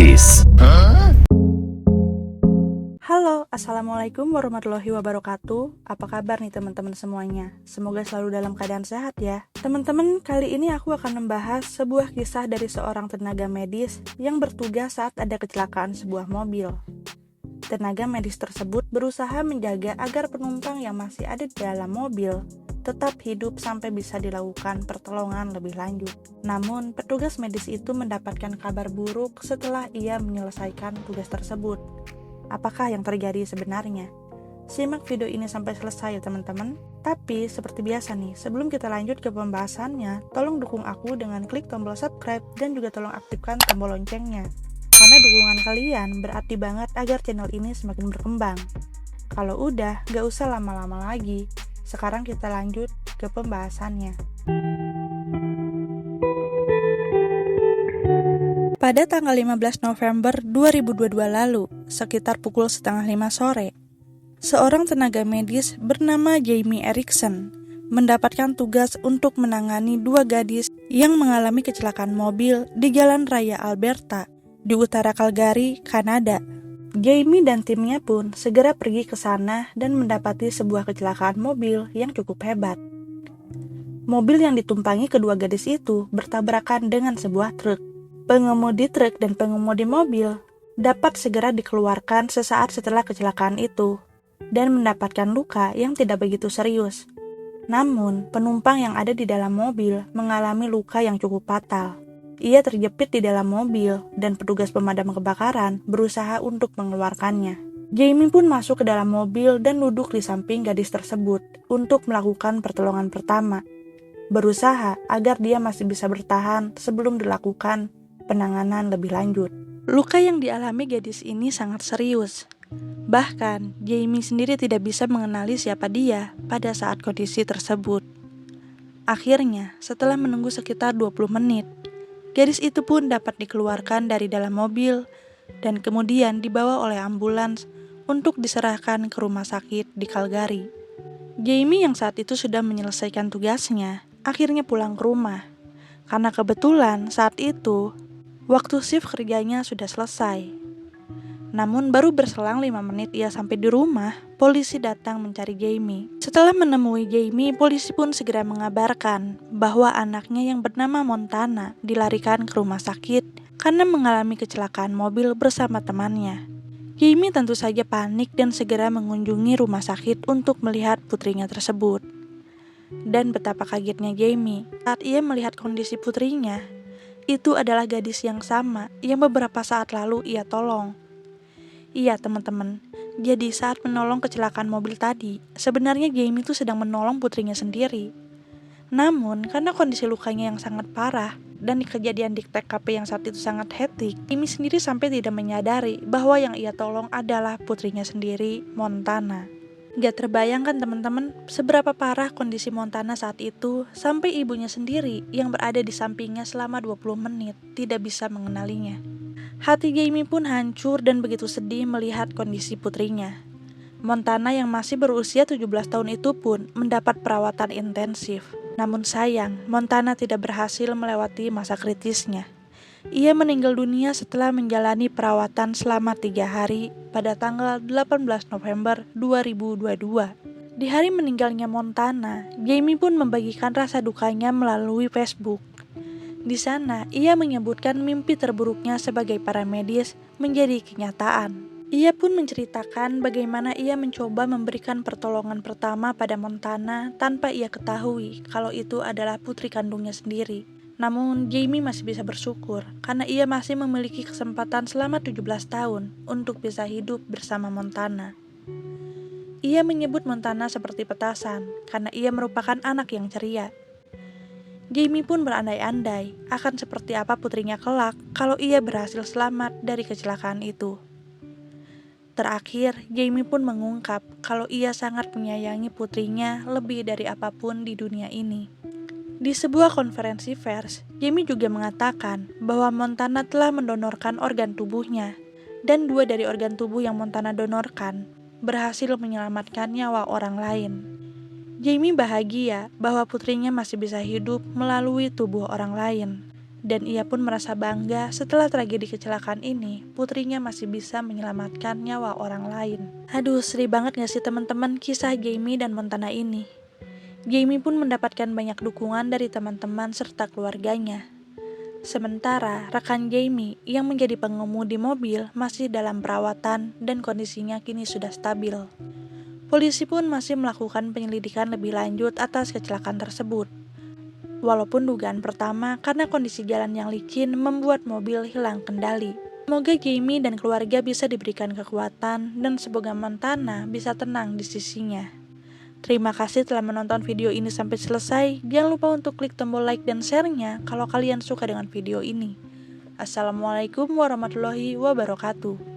Medis. Halo, Assalamualaikum warahmatullahi wabarakatuh. Apa kabar nih teman-teman semuanya? Semoga selalu dalam keadaan sehat ya. Teman-teman, kali ini aku akan membahas sebuah kisah dari seorang tenaga medis yang bertugas saat ada kecelakaan sebuah mobil. Tenaga medis tersebut berusaha menjaga agar penumpang yang masih ada di dalam mobil tetap hidup sampai bisa dilakukan pertolongan lebih lanjut. Namun, petugas medis itu mendapatkan kabar buruk setelah ia menyelesaikan tugas tersebut. Apakah yang terjadi sebenarnya? Simak video ini sampai selesai ya teman-teman. Tapi seperti biasa nih, sebelum kita lanjut ke pembahasannya, tolong dukung aku dengan klik tombol subscribe dan juga tolong aktifkan tombol loncengnya. Karena dukungan kalian berarti banget agar channel ini semakin berkembang. Kalau udah, gak usah lama-lama lagi. Sekarang kita lanjut ke pembahasannya. Pada tanggal 15 November 2022 lalu, sekitar pukul 4:30 sore, seorang tenaga medis bernama Jamie Erickson mendapatkan tugas untuk menangani dua gadis yang mengalami kecelakaan mobil di Jalan Raya Alberta di utara Calgary, Kanada. Jamie dan timnya pun segera pergi ke sana dan mendapati sebuah kecelakaan mobil yang cukup hebat. Mobil yang ditumpangi kedua gadis itu bertabrakan dengan sebuah truk. Pengemudi truk dan pengemudi mobil dapat segera dikeluarkan sesaat setelah kecelakaan itu dan mendapatkan luka yang tidak begitu serius. Namun, penumpang yang ada di dalam mobil mengalami luka yang cukup fatal. Ia terjepit di dalam mobil dan petugas pemadam kebakaran berusaha untuk mengeluarkannya. Jamie pun masuk ke dalam mobil dan duduk di samping gadis tersebut untuk melakukan pertolongan pertama, berusaha agar dia masih bisa bertahan sebelum dilakukan penanganan lebih lanjut. Luka yang dialami gadis ini sangat serius. Bahkan, Jamie sendiri tidak bisa mengenali siapa dia pada saat kondisi tersebut. Akhirnya, setelah menunggu sekitar 20 menit, gadis itu pun dapat dikeluarkan dari dalam mobil dan kemudian dibawa oleh ambulans untuk diserahkan ke rumah sakit di Calgary. Jamie yang saat itu sudah menyelesaikan tugasnya, akhirnya pulang ke rumah. Karena kebetulan saat itu, waktu shift kerjanya sudah selesai. Namun baru berselang 5 menit ia sampai di rumah, polisi datang mencari Jamie. Setelah menemui Jamie, polisi pun segera mengabarkan bahwa anaknya yang bernama Montana dilarikan ke rumah sakit karena mengalami kecelakaan mobil bersama temannya. Jamie tentu saja panik dan segera mengunjungi rumah sakit untuk melihat putrinya tersebut. Dan betapa kagetnya Jamie saat ia melihat kondisi putrinya. Itu adalah gadis yang sama yang beberapa saat lalu ia tolong. Iya teman-teman, jadi saat menolong kecelakaan mobil tadi, sebenarnya Jamie itu sedang menolong putrinya sendiri. Namun, karena kondisi lukanya yang sangat parah, dan kejadian di TKP yang saat itu sangat hektik, Jamie sendiri sampai tidak menyadari bahwa yang ia tolong adalah putrinya sendiri, Montana. Gak terbayangkan teman-teman, seberapa parah kondisi Montana saat itu, sampai ibunya sendiri yang berada di sampingnya selama 20 menit tidak bisa mengenalinya. Hati Jamie pun hancur dan begitu sedih melihat kondisi putrinya. Montana yang masih berusia 17 tahun itu pun mendapat perawatan intensif. Namun sayang, Montana tidak berhasil melewati masa kritisnya. Ia meninggal dunia setelah menjalani perawatan selama 3 hari pada tanggal 18 November 2022. Di hari meninggalnya Montana, Jamie pun membagikan rasa dukanya melalui Facebook. Di sana, ia menyebutkan mimpi terburuknya sebagai paramedis menjadi kenyataan. Ia pun menceritakan bagaimana ia mencoba memberikan pertolongan pertama pada Montana tanpa ia ketahui kalau itu adalah putri kandungnya sendiri. Namun, Jamie masih bisa bersyukur karena ia masih memiliki kesempatan selama 17 tahun untuk bisa hidup bersama Montana. Ia menyebut Montana seperti petasan karena ia merupakan anak yang ceria. Jamie pun berandai-andai akan seperti apa putrinya kelak kalau ia berhasil selamat dari kecelakaan itu. Terakhir, Jamie pun mengungkap kalau ia sangat menyayangi putrinya lebih dari apapun di dunia ini. Di sebuah konferensi pers, Jamie juga mengatakan bahwa Montana telah mendonorkan organ tubuhnya, dan 2 dari organ tubuh yang Montana donorkan berhasil menyelamatkan nyawa orang lain. Jamie bahagia bahwa putrinya masih bisa hidup melalui tubuh orang lain. Dan ia pun merasa bangga setelah tragedi kecelakaan ini, putrinya masih bisa menyelamatkan nyawa orang lain. Aduh, sedih banget gak sih teman-teman kisah Jamie dan Montana ini? Jamie pun mendapatkan banyak dukungan dari teman-teman serta keluarganya. Sementara rekan Jamie yang menjadi pengemudi mobil masih dalam perawatan dan kondisinya kini sudah stabil. Polisi pun masih melakukan penyelidikan lebih lanjut atas kecelakaan tersebut. Walaupun dugaan pertama karena kondisi jalan yang licin membuat mobil hilang kendali. Semoga Jamie dan keluarga bisa diberikan kekuatan dan semoga Montana bisa tenang di sisinya. Terima kasih telah menonton video ini sampai selesai. Jangan lupa untuk klik tombol like dan share-nya kalau kalian suka dengan video ini. Assalamualaikum warahmatullahi wabarakatuh.